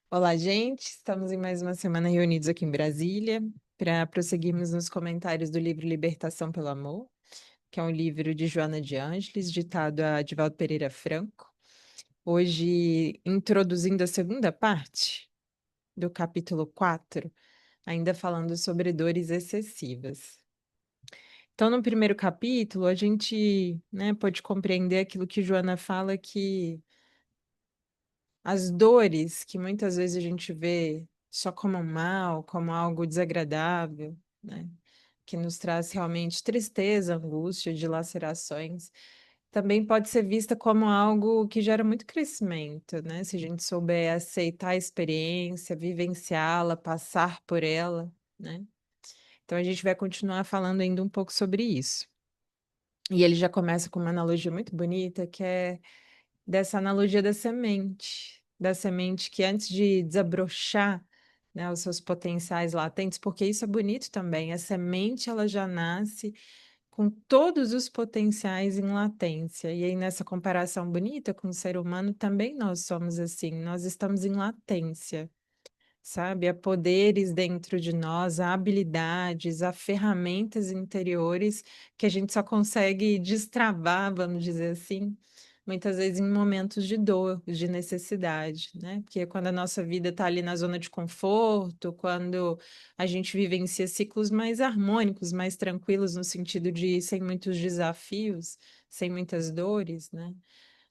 Olá, gente. Estamos em mais uma semana reunidos aqui em Brasília para prosseguirmos nos comentários do livro Libertação pelo Amor, que é um livro de Joana de Ângeles, ditado a Divaldo Pereira Franco. Hoje, introduzindo a segunda parte do capítulo 4, ainda falando sobre dores excessivas. Então, no primeiro capítulo, a gente, pode compreender aquilo que Joana fala que as dores que muitas vezes a gente vê só como um mal, como algo desagradável, né? Que nos traz realmente tristeza, angústia, dilacerações, também pode ser vista como algo que gera muito crescimento, né? Se a gente souber aceitar a experiência, vivenciá-la, passar por ela, né? Então a gente vai continuar falando ainda um pouco sobre isso. E ele já começa com uma analogia muito bonita, que é dessa analogia da semente que antes de desabrochar, né, os seus potenciais latentes, porque isso é bonito também, a semente ela já nasce com todos os potenciais em latência. E aí nessa comparação bonita com o ser humano, também nós somos assim, nós estamos em latência. Sabe, há poderes dentro de nós, há habilidades, há ferramentas interiores que a gente só consegue destravar, vamos dizer assim, muitas vezes em momentos de dor, de necessidade, né? Porque quando a nossa vida está ali na zona de conforto, quando a gente vivencia ciclos mais harmônicos, mais tranquilos, no sentido de sem muitos desafios, sem muitas dores, né?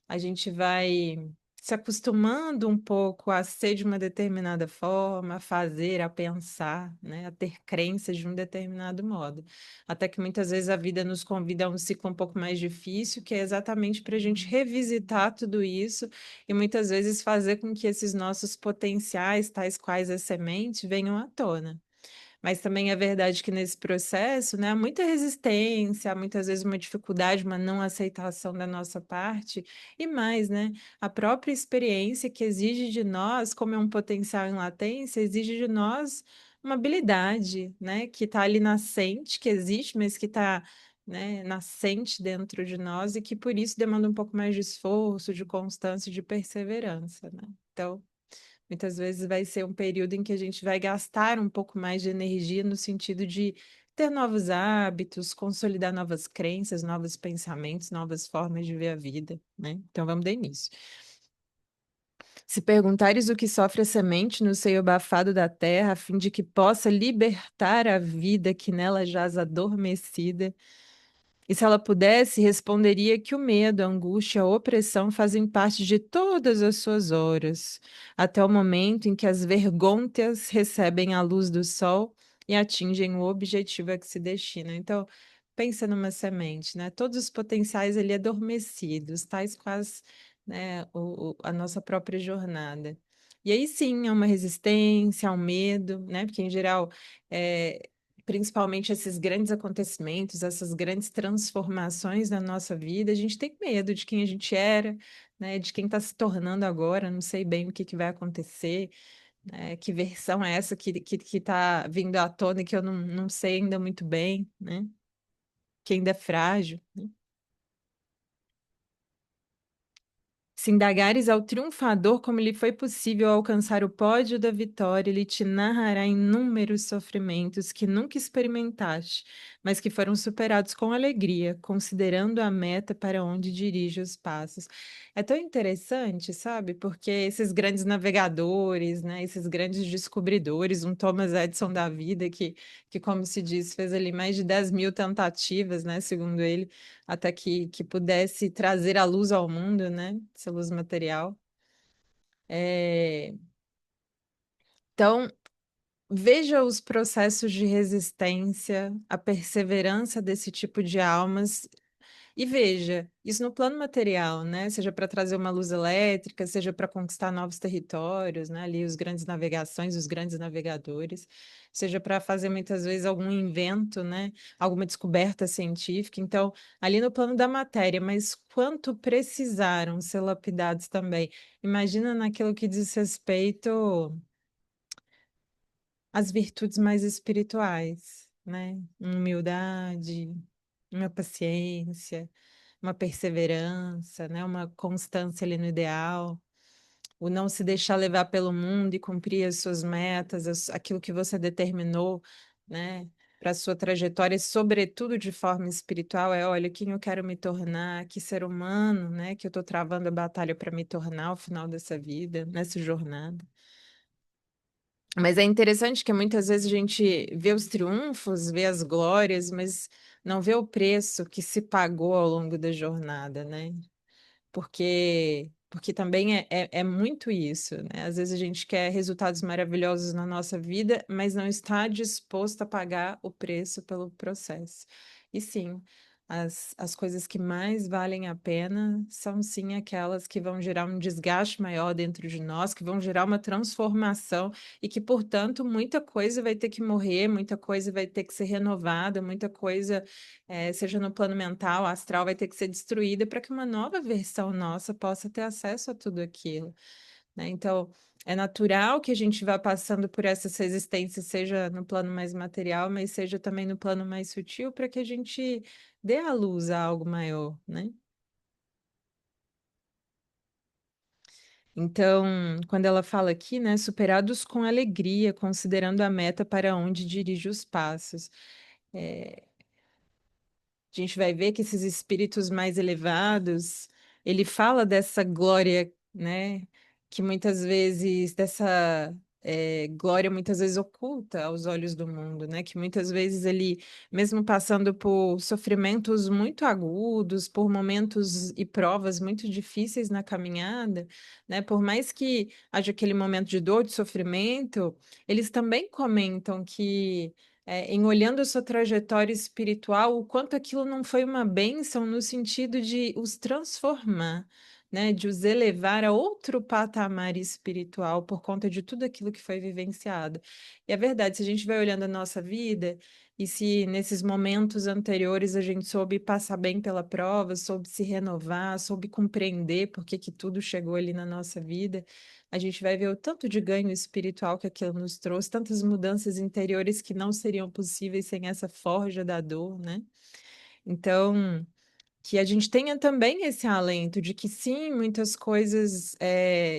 A gente vai se acostumando um pouco a ser de uma determinada forma, a fazer, a pensar, né, a ter crenças de um determinado modo. Até que muitas vezes a vida nos convida a um ciclo um pouco mais difícil, que é exatamente para a gente revisitar tudo isso e muitas vezes fazer com que esses nossos potenciais, tais quais as sementes, venham à tona. Mas também é verdade que nesse processo, né, há muita resistência, há muitas vezes uma dificuldade, uma não aceitação da nossa parte, e mais, né, a própria experiência que exige de nós, como é um potencial em latência, exige de nós uma habilidade, né, que está ali nascente, que existe, mas que está, né, nascente dentro de nós e que por isso demanda um pouco mais de esforço, de constância, de perseverança, né? Então, muitas vezes vai ser um período em que a gente vai gastar um pouco mais de energia no sentido de ter novos hábitos, consolidar novas crenças, novos pensamentos, novas formas de ver a vida, né? Então vamos dar início. Se perguntares o que sofre a semente no seio abafado da terra, a fim de que possa libertar a vida que nela jaz adormecida, e se ela pudesse, responderia que o medo, a angústia, a opressão fazem parte de todas as suas horas, até o momento em que as vergônteas recebem a luz do sol e atingem o objetivo a que se destinam. Então, pensa numa semente, né? Todos os potenciais ali adormecidos, tais quais, né, a nossa própria jornada. E aí sim, há uma resistência, há um medo, né? Porque, em geral, é, principalmente esses grandes acontecimentos, essas grandes transformações na nossa vida, a gente tem medo de quem a gente era, né, de quem está se tornando agora, não sei bem o que que vai acontecer, né, que versão é essa que está vindo à tona e que eu não sei ainda muito bem, né, que ainda é frágil, né? Se indagares ao triunfador como lhe foi possível alcançar o pódio da vitória, ele te narrará inúmeros sofrimentos que nunca experimentaste, mas que foram superados com alegria, considerando a meta para onde dirige os passos. É tão interessante, sabe? Porque esses grandes navegadores, né, esses grandes descobridores, um Thomas Edison da vida, que como se diz, fez ali mais de 10.000 tentativas, né, segundo ele, até que pudesse trazer a luz ao mundo, né? Essa luz material. É, Então, veja os processos de resistência, a perseverança desse tipo de almas e veja, isso no plano material, né? Seja para trazer uma luz elétrica, seja para conquistar novos territórios, né? Ali os grandes navegações, os grandes navegadores, seja para fazer muitas vezes algum invento, né? Alguma descoberta científica. Então, ali no plano da matéria, mas quanto precisaram ser lapidados também. Imagina naquilo que diz respeito às virtudes mais espirituais, né? Uma humildade, uma paciência, uma perseverança, né? Uma constância ali no ideal. o não se deixar levar pelo mundo e cumprir as suas metas, aquilo que você determinou, né, para a sua trajetória, e sobretudo de forma espiritual, é, olha, quem eu quero me tornar, que ser humano, né, que eu estou travando a batalha para me tornar ao final dessa vida, nessa jornada. Mas é interessante que muitas vezes a gente vê os triunfos, vê as glórias, mas não vê o preço que se pagou ao longo da jornada, né? Porque também é muito isso, né? Às vezes a gente quer resultados maravilhosos na nossa vida, mas não está disposto a pagar o preço pelo processo. E sim, as coisas que mais valem a pena são sim aquelas que vão gerar um desgaste maior dentro de nós, que vão gerar uma transformação e que, portanto, muita coisa vai ter que morrer, muita coisa vai ter que ser renovada, muita coisa seja no plano mental, astral, vai ter que ser destruída para que uma nova versão nossa possa ter acesso a tudo aquilo, né? Então, é natural que a gente vá passando por essas resistências, seja no plano mais material, mas seja também no plano mais sutil, para que a gente dê à luz a algo maior, né? Então, quando ela fala aqui, né, superados com alegria, considerando a meta para onde dirige os passos. É, a gente vai ver que esses espíritos mais elevados, ele fala dessa glória, né? Que muitas vezes, dessa glória muitas vezes oculta aos olhos do mundo, né? Que muitas vezes ele, mesmo passando por sofrimentos muito agudos, por momentos e provas muito difíceis na caminhada, né? Por mais que haja aquele momento de dor, de sofrimento, eles também comentam que em olhando a sua trajetória espiritual, o quanto aquilo não foi uma bênção no sentido de os transformar, né, de os elevar a outro patamar espiritual por conta de tudo aquilo que foi vivenciado. E é verdade, se a gente vai olhando a nossa vida, e se nesses momentos anteriores a gente soube passar bem pela prova, soube se renovar, soube compreender por que que tudo chegou ali na nossa vida, a gente vai ver o tanto de ganho espiritual que aquilo nos trouxe, tantas mudanças interiores que não seriam possíveis sem essa forja da dor, né? Então, que a gente tenha também esse alento de que sim, muitas coisas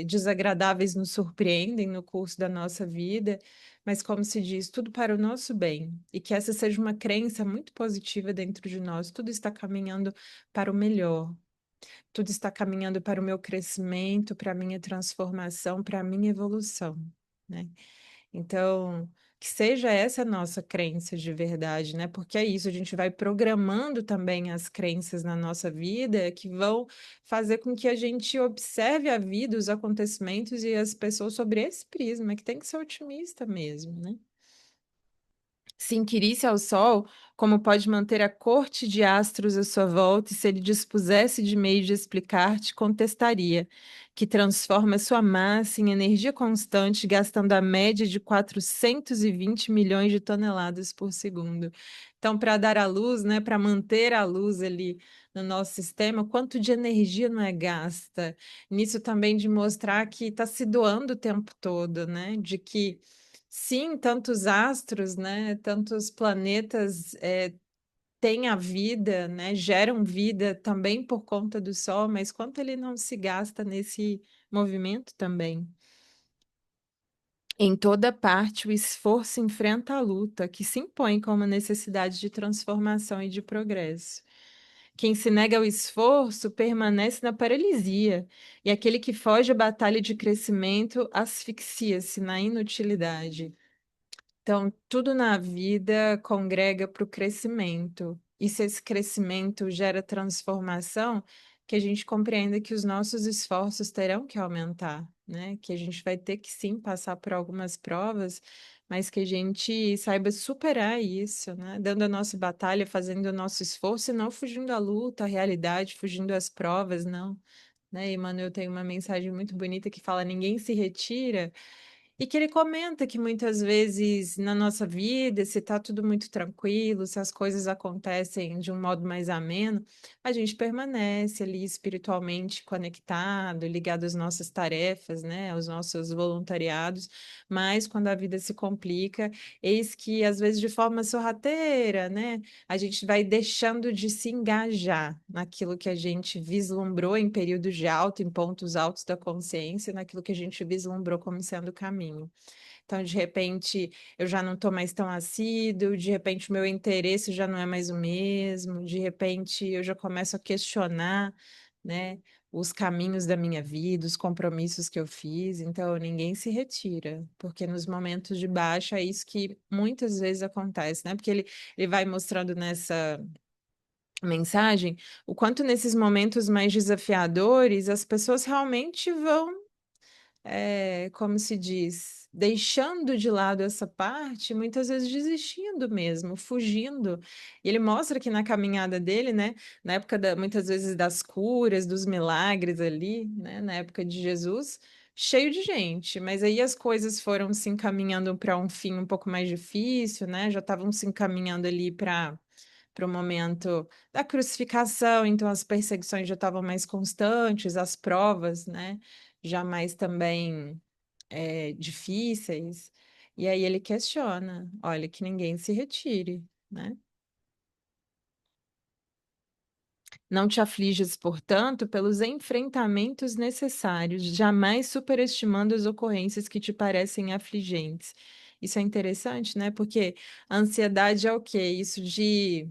desagradáveis nos surpreendem no curso da nossa vida, mas como se diz, tudo para o nosso bem. E que essa seja uma crença muito positiva dentro de nós, tudo está caminhando para o melhor. Tudo está caminhando para o meu crescimento, para a minha transformação, para a minha evolução, né? Então, que seja essa a nossa crença de verdade, né? Porque é isso, a gente vai programando também as crenças na nossa vida que vão fazer com que a gente observe a vida, os acontecimentos e as pessoas sobre esse prisma, que tem que ser otimista mesmo, né? Se inquirisse ao sol, como pode manter a corte de astros à sua volta, e se ele dispusesse de meio de explicar-te, contestaria, que transforma sua massa em energia constante, gastando a média de 420 milhões de toneladas por segundo. Então, para dar a luz, né, para manter a luz ali no nosso sistema, quanto de energia não é gasta? Nisso também de mostrar que está se doando o tempo todo, né? De que sim, tantos astros, né? Tantos planetas têm a vida, né? Geram vida também por conta do Sol, mas quanto ele não se gasta nesse movimento também? Em toda parte, o esforço enfrenta a luta, que se impõe como necessidade de transformação e de progresso. Quem se nega ao esforço permanece na paralisia, e aquele que foge à batalha de crescimento asfixia-se na inutilidade. Então, tudo na vida congrega para o crescimento. E se esse crescimento gera transformação, que a gente compreenda que os nossos esforços terão que aumentar, né? Que a gente vai ter que sim passar por algumas provas, mas que a gente saiba superar isso, né? Dando a nossa batalha, fazendo o nosso esforço e não fugindo à luta, à realidade, fugindo às provas, não. Né? E Emmanuel tem uma mensagem muito bonita que fala: ninguém se retira E que ele comenta que muitas vezes na nossa vida, se está tudo muito tranquilo, se as coisas acontecem de um modo mais ameno, a gente permanece ali espiritualmente conectado, ligado às nossas tarefas, né, aos nossos voluntariados. Mas quando a vida se complica, eis que às vezes de forma sorrateira, né, a gente vai deixando de se engajar naquilo que a gente vislumbrou em períodos de alto, em pontos altos da consciência, naquilo que a gente vislumbrou como sendo o caminho. Então, de repente, eu já não estou mais tão assíduo, de repente, o meu interesse já não é mais o mesmo, de repente, eu já começo a questionar, né, os caminhos da minha vida, os compromissos que eu fiz. Então, ninguém se retira, porque nos momentos de baixa é isso que muitas vezes acontece, né? Porque ele vai mostrando nessa mensagem o quanto nesses momentos mais desafiadores as pessoas realmente vão como se diz, deixando de lado essa parte, muitas vezes desistindo mesmo, fugindo. E ele mostra que na caminhada dele, né, na época muitas vezes das curas, dos milagres ali, né, na época de Jesus, cheio de gente, mas aí as coisas foram se encaminhando para um fim um pouco mais difícil, né? Já estavam se encaminhando ali para o momento da crucificação, então as perseguições já estavam mais constantes, as provas, né, já mais também difíceis. E aí ele questiona, olha, que ninguém se retire, né? Não te afliges, portanto, pelos enfrentamentos necessários, jamais superestimando as ocorrências que te parecem afligentes. Isso é interessante, né? Porque a ansiedade é o quê? Isso de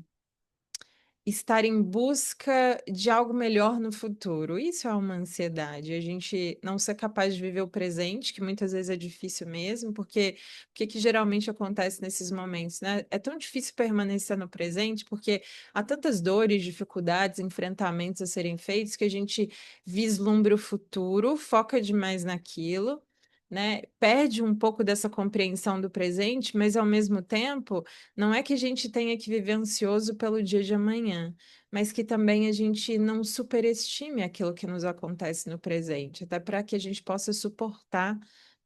estar em busca de algo melhor no futuro. Isso é uma ansiedade. A gente não ser capaz de viver o presente, que muitas vezes é difícil mesmo, porque o que que geralmente acontece nesses momentos, né? É tão difícil permanecer no presente, porque há tantas dores, dificuldades, enfrentamentos a serem feitos que a gente vislumbra o futuro, foca demais naquilo. Né? Perde um pouco dessa compreensão do presente, mas ao mesmo tempo não é que a gente tenha que viver ansioso pelo dia de amanhã, mas que também a gente não superestime aquilo que nos acontece no presente, até para que a gente possa suportar,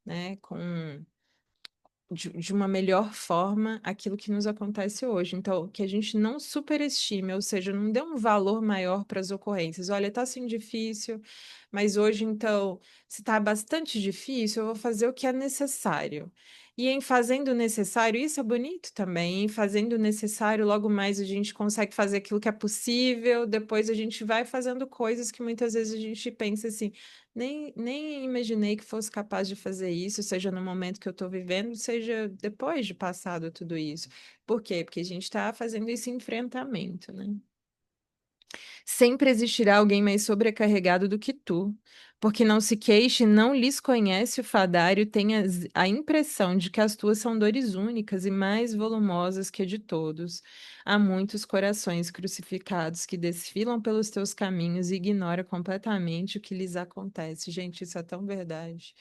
né, de uma melhor forma aquilo que nos acontece hoje. Então, que a gente não superestime, ou seja, não dê um valor maior para as ocorrências. Olha, está assim difícil, mas hoje, então, se está bastante difícil, eu vou fazer o que é necessário. E em fazendo o necessário, isso é bonito também. Em fazendo o necessário, logo mais a gente consegue fazer aquilo que é possível, depois a gente vai fazendo coisas que muitas vezes a gente pensa assim. Nem imaginei que fosse capaz de fazer isso, seja no momento que eu estou vivendo, seja depois de passado tudo isso. Por quê? Porque a gente está fazendo esse enfrentamento, né? Sempre existirá alguém mais sobrecarregado do que tu, porque não se queixe, não lhes conhece o fadário, tem a impressão de que as tuas são dores únicas e mais volumosas que a de todos. Há muitos corações crucificados que desfilam pelos teus caminhos e ignoram completamente o que lhes acontece. Gente, isso é tão verdade.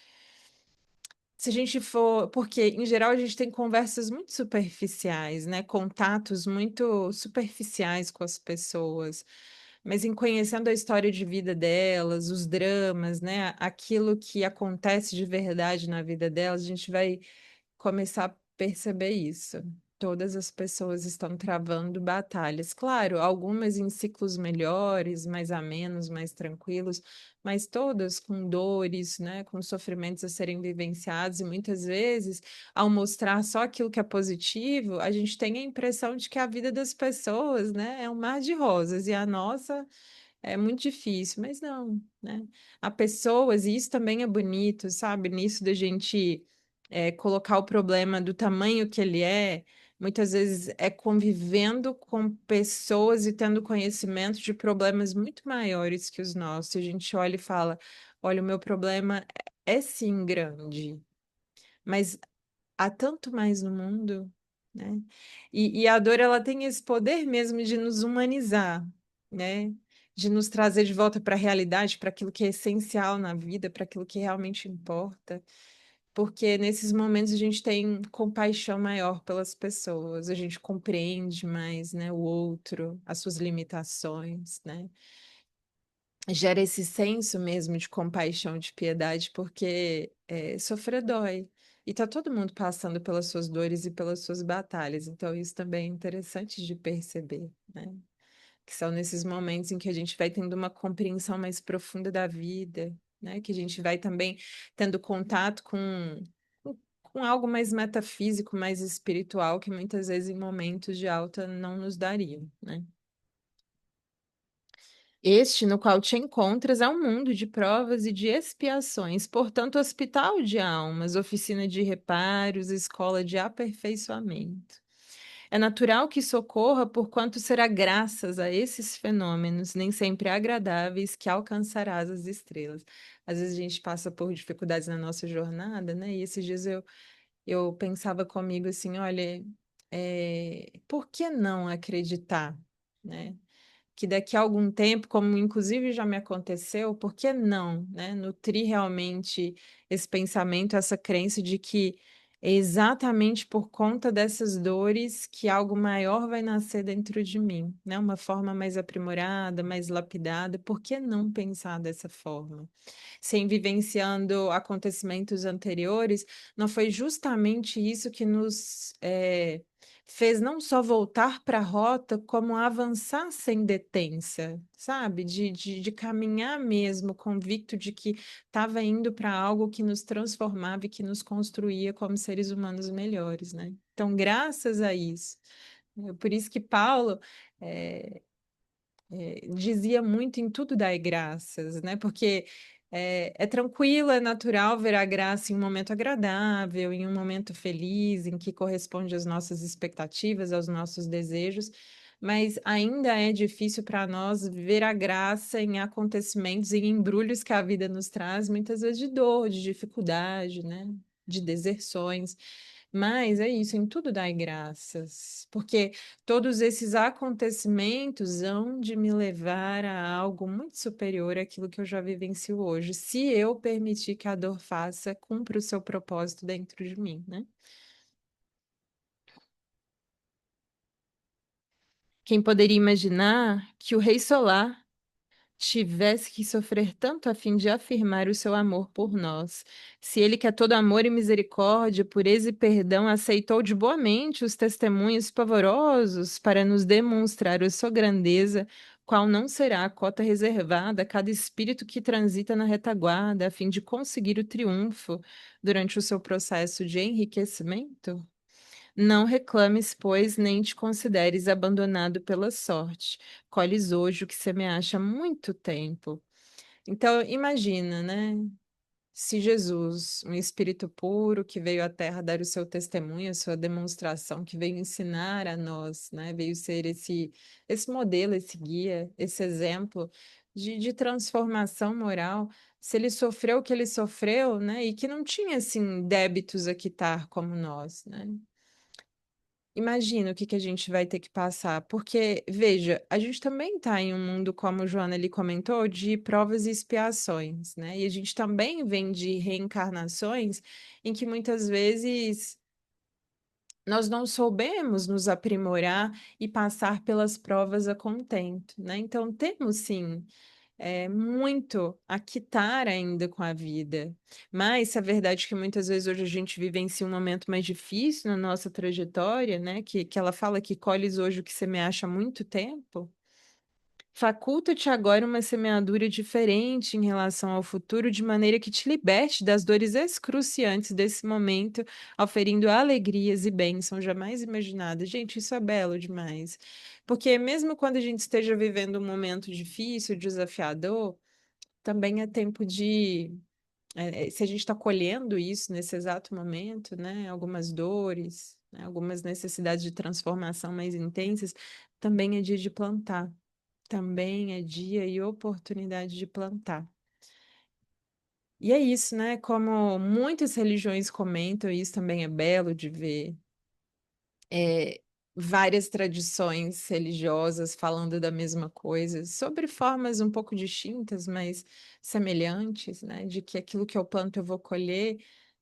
Se a gente for, porque em geral a gente tem conversas muito superficiais, né? Contatos muito superficiais com as pessoas. Mas em conhecendo a história de vida delas, os dramas, né? Aquilo que acontece de verdade na vida delas, a gente vai começar a perceber isso. Todas as pessoas estão travando batalhas. Claro, algumas em ciclos melhores, mais amenos, mais tranquilos, mas todas com dores, né, com sofrimentos a serem vivenciados, e muitas vezes, ao mostrar só aquilo que é positivo, a gente tem a impressão de que a vida das pessoas, né, é um mar de rosas, e a nossa é muito difícil, mas não, né? Há pessoas, e isso também é bonito, sabe? Nisso da gente colocar o problema do tamanho que ele é, muitas vezes é convivendo com pessoas e tendo conhecimento de problemas muito maiores que os nossos. A gente olha e fala: olha, o meu problema é sim grande, mas há tanto mais no mundo, né? E a dor, ela tem esse poder mesmo de nos humanizar, né? De nos trazer de volta para a realidade, para aquilo que é essencial na vida, para aquilo que realmente importa. Porque nesses momentos a gente tem compaixão maior pelas pessoas, a gente compreende mais, né, o outro, as suas limitações, né? Gera esse senso mesmo de compaixão, de piedade, porque sofrer dói. E tá todo mundo passando pelas suas dores e pelas suas batalhas. Então, isso também é interessante de perceber, né? Que são nesses momentos em que a gente vai tendo uma compreensão mais profunda da vida, né? Que a gente vai também tendo contato com algo mais metafísico, mais espiritual, que muitas vezes em momentos de alta não nos dariam, né? Este no qual te encontras é um mundo de provas e de expiações, portanto, hospital de almas, oficina de reparos, escola de aperfeiçoamento. É natural que socorra, porquanto será graças a esses fenômenos, nem sempre agradáveis, que alcançarás as estrelas. Às vezes a gente passa por dificuldades na nossa jornada, né? E esses dias eu pensava comigo assim, olha, por que não acreditar, né? Que daqui a algum tempo, como inclusive já me aconteceu, por que não, né? Nutrir realmente esse pensamento, essa crença de que é exatamente por conta dessas dores que algo maior vai nascer dentro de mim, né? Uma forma mais aprimorada, mais lapidada. Por que não pensar dessa forma? Sem vivenciando acontecimentos anteriores, não foi justamente isso que nos fez não só voltar para a rota, como avançar sem detência, sabe? De caminhar mesmo, convicto de que estava indo para algo que nos transformava e que nos construía como seres humanos melhores, né? Então, graças a isso. Por isso que Paulo eh, dizia muito em tudo dar graças, né? Porque é tranquilo, é natural ver a graça em um momento agradável, em um momento feliz, em que corresponde às nossas expectativas, aos nossos desejos, mas ainda é difícil para nós ver a graça em acontecimentos, em embrulhos que a vida nos traz, muitas vezes de dor, de dificuldade, né? De deserções. Mas é isso, em tudo dai graças, porque todos esses acontecimentos hão de me levar a algo muito superior àquilo que eu já vivencio hoje, se eu permitir que a dor faça, cumpra o seu propósito dentro de mim, né? Quem poderia imaginar que o Rei Solar tivesse que sofrer tanto a fim de afirmar o seu amor por nós. Se ele, que é todo amor e misericórdia, pureza e perdão, aceitou de boa mente os testemunhos pavorosos para nos demonstrar a sua grandeza, qual não será a cota reservada a cada espírito que transita na retaguarda, a fim de conseguir o triunfo durante o seu processo de enriquecimento? Não reclames, pois, nem te consideres abandonado pela sorte. Colhes hoje o que semeaste há muito tempo. Então, imagina, né? Se Jesus, um espírito puro que veio à Terra dar o seu testemunho, a sua demonstração, que veio ensinar a nós, né? Veio ser esse modelo, esse guia, esse exemplo de transformação moral. Se ele sofreu o que ele sofreu, né? E que não tinha, assim, débitos a quitar como nós, né? Imagina o que que a gente vai ter que passar, porque, veja, a gente também está em um mundo, como o Joana ali comentou, de provas e expiações, né? E a gente também vem de reencarnações em que muitas vezes nós não soubemos nos aprimorar e passar pelas provas a contento, né? Então, temos sim muito a quitar ainda com a vida. Mas a verdade é que muitas vezes hoje a gente vivencia um momento mais difícil na nossa trajetória, né? Que ela fala que colhes hoje o que semeaste há muito tempo. Faculta-te agora uma semeadura diferente em relação ao futuro, de maneira que te liberte das dores excruciantes desse momento, oferindo alegrias e bênçãos jamais imaginadas. Gente, isso é belo demais. Porque mesmo quando a gente esteja vivendo um momento difícil, desafiador, também é tempo de. Se a gente está colhendo isso nesse exato momento, né? Algumas dores, né, algumas necessidades de transformação mais intensas, também é dia de plantar. Também é dia e oportunidade de plantar. E é isso, né? Como muitas religiões comentam, e isso também é belo de ver, é, várias tradições religiosas falando da mesma coisa, sobre formas um pouco distintas, mas semelhantes, né? De que aquilo que eu planto eu vou colher.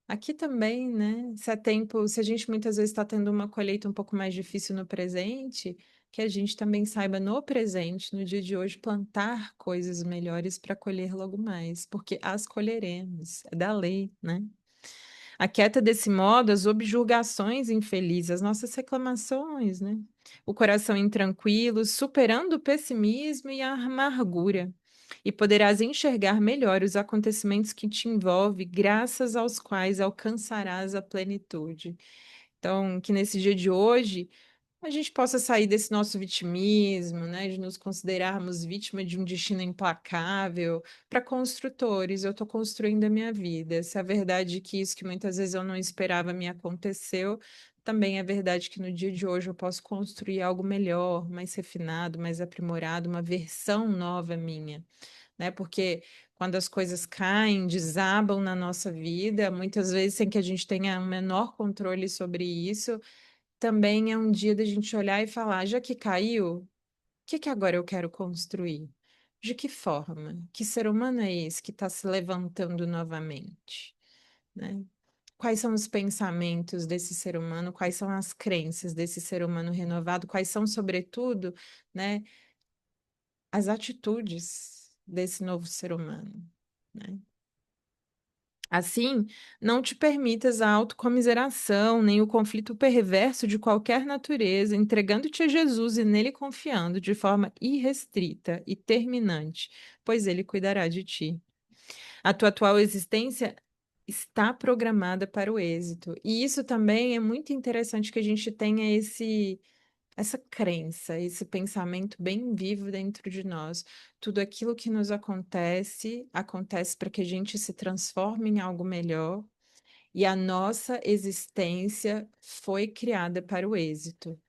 Aqui também, né? Se é tempo, se a gente muitas vezes está tendo uma colheita um pouco mais difícil no presente, que a gente também saiba no presente, no dia de hoje, plantar coisas melhores para colher logo mais, porque as colheremos, é da lei, né? Aquieta desse modo as objurgações infelizes, as nossas reclamações, né? O coração intranquilo, superando o pessimismo e a amargura. E poderás enxergar melhor os acontecimentos que te envolvem, graças aos quais alcançarás a plenitude. Então, que nesse dia de hoje a gente possa sair desse nosso vitimismo, né, de nos considerarmos vítima de um destino implacável, para construtores. Eu estou construindo a minha vida. Se é verdade que isso que muitas vezes eu não esperava me aconteceu, também é verdade que no dia de hoje eu posso construir algo melhor, mais refinado, mais aprimorado, uma versão nova minha, né? Porque quando as coisas caem, desabam na nossa vida, muitas vezes sem que a gente tenha o menor controle sobre isso, também é um dia da gente olhar e falar, já que caiu, o que que agora eu quero construir? De que forma? Que ser humano é esse que está se levantando novamente, né? Quais são os pensamentos desse ser humano? Quais são as crenças desse ser humano renovado? Quais são, sobretudo, né, as atitudes desse novo ser humano, né? Assim, não te permitas a autocomiseração, nem o conflito perverso de qualquer natureza, entregando-te a Jesus e nele confiando de forma irrestrita e terminante, pois ele cuidará de ti. A tua atual existência está programada para o êxito. E isso também é muito interessante que a gente tenha essa crença, esse pensamento bem vivo dentro de nós. Tudo aquilo que nos acontece, acontece para que a gente se transforme em algo melhor, e a nossa existência foi criada para o êxito.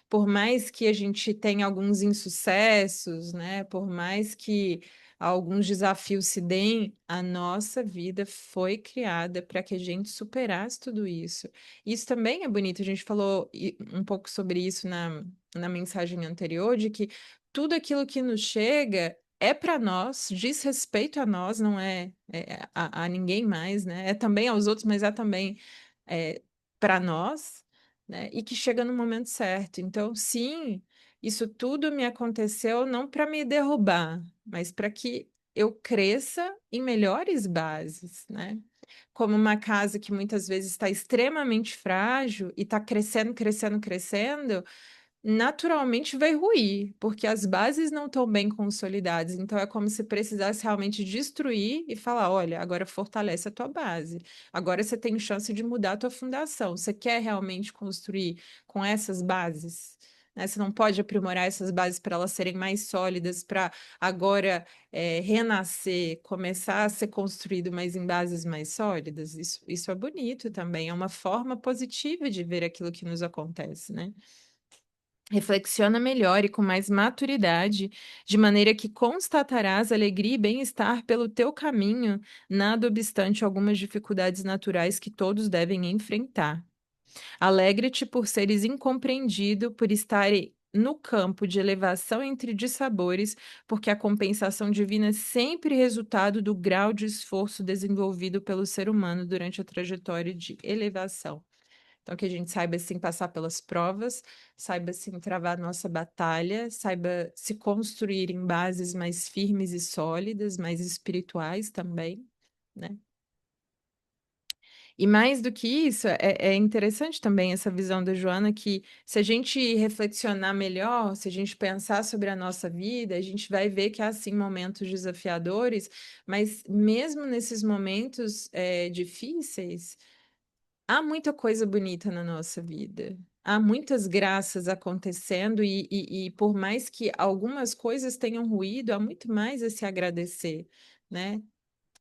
Por mais que a gente tenha alguns insucessos, né? Por mais que alguns desafios se deem, a nossa vida foi criada para que a gente superasse tudo isso. Isso também é bonito. A gente falou um pouco sobre isso na mensagem anterior, de que tudo aquilo que nos chega é para nós, diz respeito a nós, não a ninguém mais, né? É também aos outros, mas é também para nós, né? E que chega no momento certo. Então, sim, isso tudo me aconteceu não para me derrubar, mas para que eu cresça em melhores bases, né? Como uma casa que muitas vezes está extremamente frágil e está crescendo, crescendo, crescendo, naturalmente vai ruir, porque as bases não estão bem consolidadas. Então é como se precisasse realmente destruir e falar: olha, agora fortalece a tua base. Agora você tem chance de mudar a tua fundação. Você quer realmente construir com essas bases? Né? Você não pode aprimorar essas bases para elas serem mais sólidas, para agora renascer, começar a ser construído, mas em bases mais sólidas. Isso é bonito também, é uma forma positiva de ver aquilo que nos acontece, né? Reflexiona melhor e com mais maturidade, de maneira que constatarás alegria e bem-estar pelo teu caminho, nada obstante algumas dificuldades naturais que todos devem enfrentar. Alegre-te por seres incompreendido, por estarem no campo de elevação entre dissabores, porque a compensação divina é sempre resultado do grau de esforço desenvolvido pelo ser humano durante a trajetória de elevação. Então, que a gente saiba, assim, passar pelas provas, saiba, assim, travar nossa batalha, saiba se construir em bases mais firmes e sólidas, mais espirituais também, né? E mais do que isso, é interessante também essa visão da Joana que se a gente reflexionar melhor, se a gente pensar sobre a nossa vida, a gente vai ver que há sim momentos desafiadores, mas mesmo nesses momentos difíceis, há muita coisa bonita na nossa vida. Há muitas graças acontecendo e por mais que algumas coisas tenham ruído, há muito mais a se agradecer, né?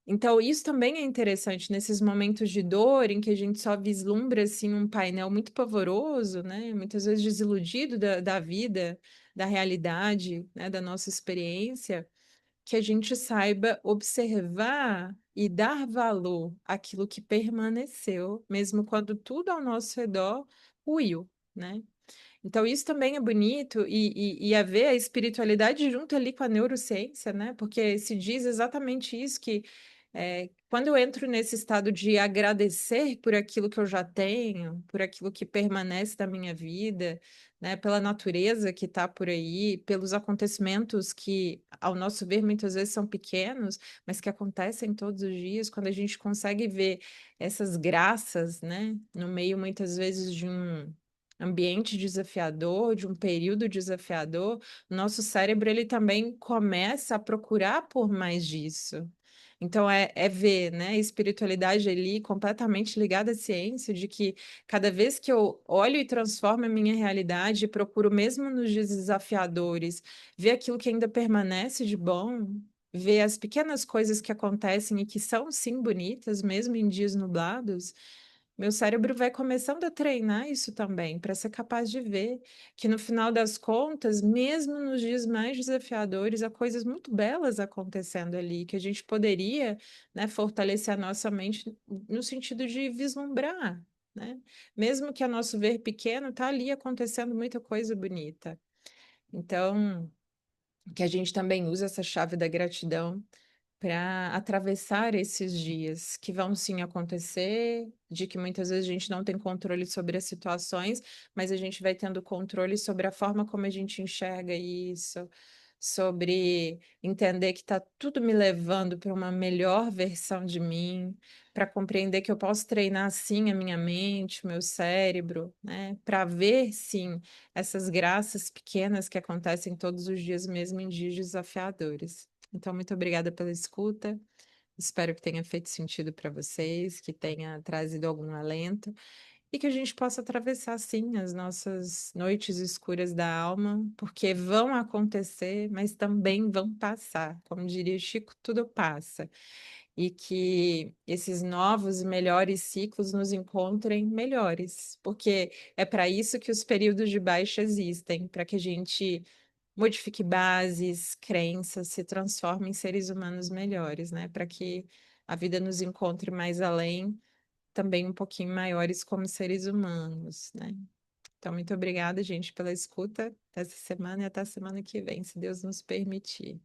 Então, isso também é interessante nesses momentos de dor em que a gente só vislumbra assim um painel muito pavoroso, né? Muitas vezes desiludido da vida, da realidade, né? Da nossa experiência, que a gente saiba observar e dar valor àquilo que permaneceu, mesmo quando tudo ao nosso redor ruiu, né? Então, isso também é bonito e a ver a espiritualidade junto ali com a neurociência, né? Porque se diz exatamente isso, que Quando eu entro nesse estado de agradecer por aquilo que eu já tenho, por aquilo que permanece da minha vida, né, pela natureza que está por aí, pelos acontecimentos que, ao nosso ver, muitas vezes são pequenos, mas que acontecem todos os dias, quando a gente consegue ver essas graças, né, no meio muitas vezes de um ambiente desafiador, de um período desafiador, o nosso cérebro ele também começa a procurar por mais disso. Então, é ver, né, a espiritualidade ali completamente ligada à ciência, de que cada vez que eu olho e transformo a minha realidade, procuro mesmo nos dias desafiadores, ver aquilo que ainda permanece de bom, ver as pequenas coisas que acontecem e que são, sim, bonitas, mesmo em dias nublados, meu cérebro vai começando a treinar isso também, para ser capaz de ver que no final das contas, mesmo nos dias mais desafiadores, há coisas muito belas acontecendo ali, que a gente poderia, né, fortalecer a nossa mente no sentido de vislumbrar, né? Mesmo que a nosso ver pequeno, tá ali acontecendo muita coisa bonita. Então, que a gente também use essa chave da gratidão para atravessar esses dias que vão sim acontecer, de que muitas vezes a gente não tem controle sobre as situações, mas a gente vai tendo controle sobre a forma como a gente enxerga isso, sobre entender que está tudo me levando para uma melhor versão de mim, para compreender que eu posso treinar sim a minha mente, o meu cérebro, né, para ver sim essas graças pequenas que acontecem todos os dias, mesmo em dias desafiadores. Então, muito obrigada pela escuta. Espero que tenha feito sentido para vocês, que tenha trazido algum alento e que a gente possa atravessar, sim, as nossas noites escuras da alma, porque vão acontecer, mas também vão passar. Como diria Chico, tudo passa. E que esses novos e melhores ciclos nos encontrem melhores, porque é para isso que os períodos de baixa existem, para que a gente modifique bases, crenças, se transforme em seres humanos melhores, né? Para que a vida nos encontre mais além, também um pouquinho maiores como seres humanos, né? Então, muito obrigada, gente, pela escuta dessa semana e até a semana que vem, se Deus nos permitir.